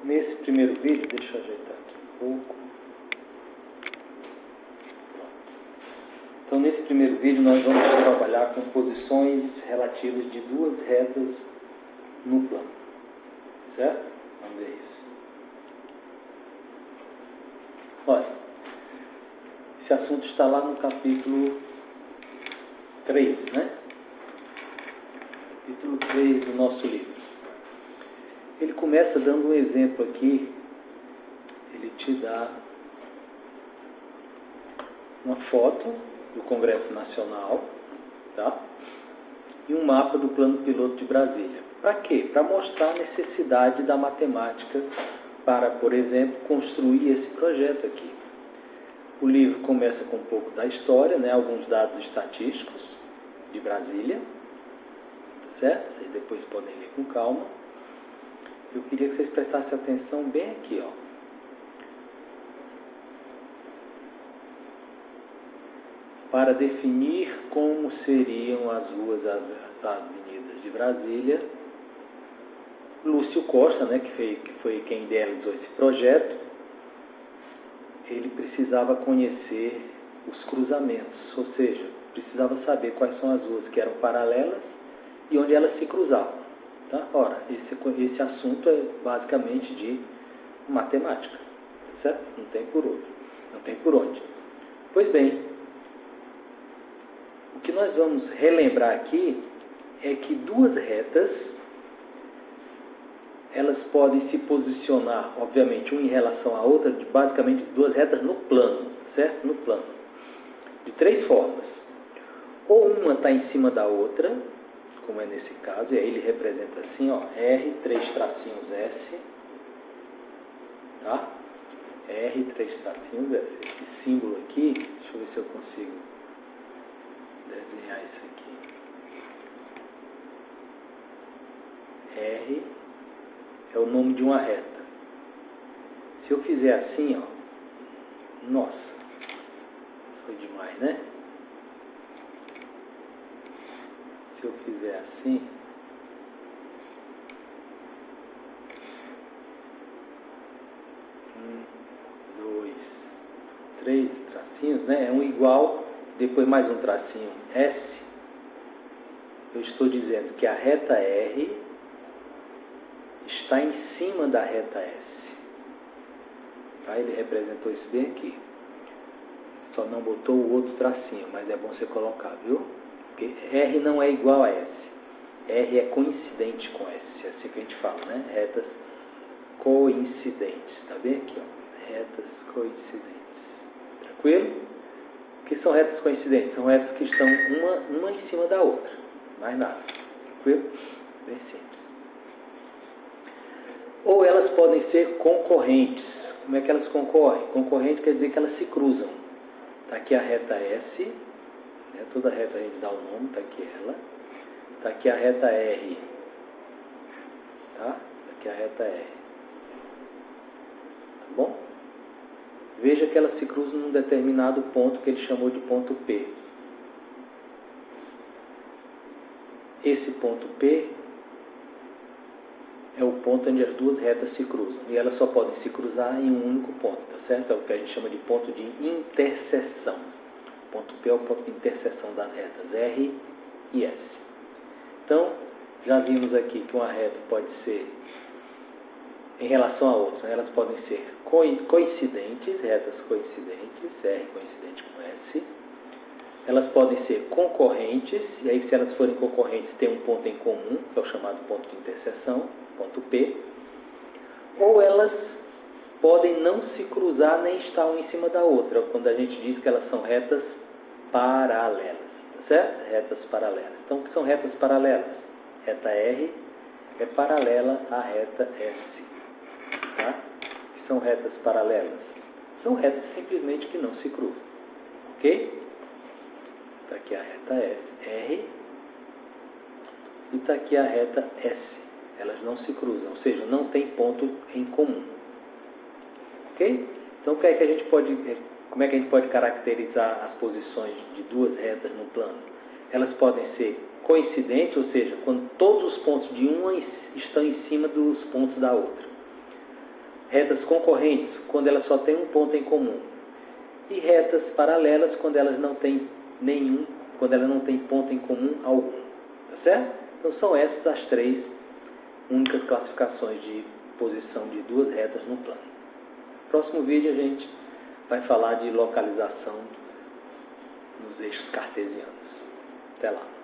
Nesse primeiro vídeo, deixa eu ajeitar aqui um pouco. Então, nesse primeiro vídeo, nós vamos trabalhar com posições relativas de duas retas no plano. Certo? Vamos ver isso. Olha, esse assunto está lá no capítulo 3, né? Capítulo 3 do nosso livro. Ele começa dando um exemplo aqui. Ele te dá uma foto do Congresso Nacional, tá? E um mapa do Plano Piloto de Brasília. Para quê? Para mostrar a necessidade da matemática para, por exemplo, construir esse projeto aqui. O livro começa com um pouco da história, né? Alguns dados estatísticos de Brasília, certo? Vocês depois podem ler com calma. Eu queria que vocês prestassem atenção bem aqui, ó. Para definir como seriam as ruas avenidas de Brasília, Lúcio Costa, né, que foi quem idealizou esse projeto, ele precisava conhecer os cruzamentos, ou seja, precisava saber quais são as ruas que eram paralelas e onde elas se cruzavam. Tá? Ora, esse assunto é basicamente de matemática, certo? Não tem por onde. Pois bem, o que nós vamos relembrar aqui é que duas retas, elas podem se posicionar, obviamente, uma em relação à outra, basicamente duas retas no plano, certo? No plano. De três formas. Ou uma está em cima da outra, como é nesse caso, e aí ele representa assim, ó, R, 3 tracinhos S, tá? R, 3 tracinhos S. Esse símbolo aqui, deixa eu ver se eu consigo desenhar isso aqui. R é o nome de uma reta. Se eu fizer assim, ó, nossa, foi demais, né? Se eu fizer assim, dois, três tracinhos, né? É um igual, depois mais um tracinho S. Eu estou dizendo que a reta R está em cima da reta S. Tá? Ele representou isso bem aqui. Só não botou o outro tracinho, mas é bom você colocar, viu? Porque R não é igual a S. R é coincidente com S. É assim que a gente fala, né? Retas coincidentes. Tá bem aqui, ó. Retas coincidentes. Tranquilo? O que são retas coincidentes? São retas que estão uma em cima da outra. Mais nada. Tranquilo? Bem simples. Ou elas podem ser concorrentes. Como é que elas concorrem? Concorrente quer dizer que elas se cruzam. Está aqui a reta S, né? Toda reta a gente dá o nome, está aqui ela. Está aqui a reta R. Tá? Está aqui a reta R. Tá bom? Veja que elas se cruzam num determinado ponto que ele chamou de ponto P. Esse ponto P é o ponto onde as duas retas se cruzam. E elas só podem se cruzar em um único ponto, tá certo? É o que a gente chama de ponto de interseção. O ponto P é o ponto de interseção das retas R e S. Então, já vimos aqui que uma reta pode ser em relação à outra. Elas podem ser coincidentes, retas coincidentes, R coincidente com S. Elas podem ser concorrentes, e aí se elas forem concorrentes tem um ponto em comum, que é o chamado ponto de interseção, ponto P. Ou elas podem não se cruzar nem estar uma em cima da outra, quando a gente diz que elas são retas paralelas, tá certo? Retas paralelas. Então, o que são retas paralelas? Reta R é paralela à reta S. Tá? O que são retas paralelas? São retas simplesmente que não se cruzam. Ok? Está aqui a reta S, R, e está aqui a reta S. Elas não se cruzam, ou seja, não tem ponto em comum. Ok? Então, como é que a gente pode caracterizar as posições de duas retas no plano? Elas podem ser coincidentes, ou seja, quando todos os pontos de uma estão em cima dos pontos da outra. Retas concorrentes, quando elas só têm um ponto em comum. E retas paralelas, quando elas não têm quando ela não tem ponto em comum algum. Tá certo? Então são essas as 3 únicas classificações de posição de 2 retas no plano. No próximo vídeo a gente vai falar de localização nos eixos cartesianos. Até lá.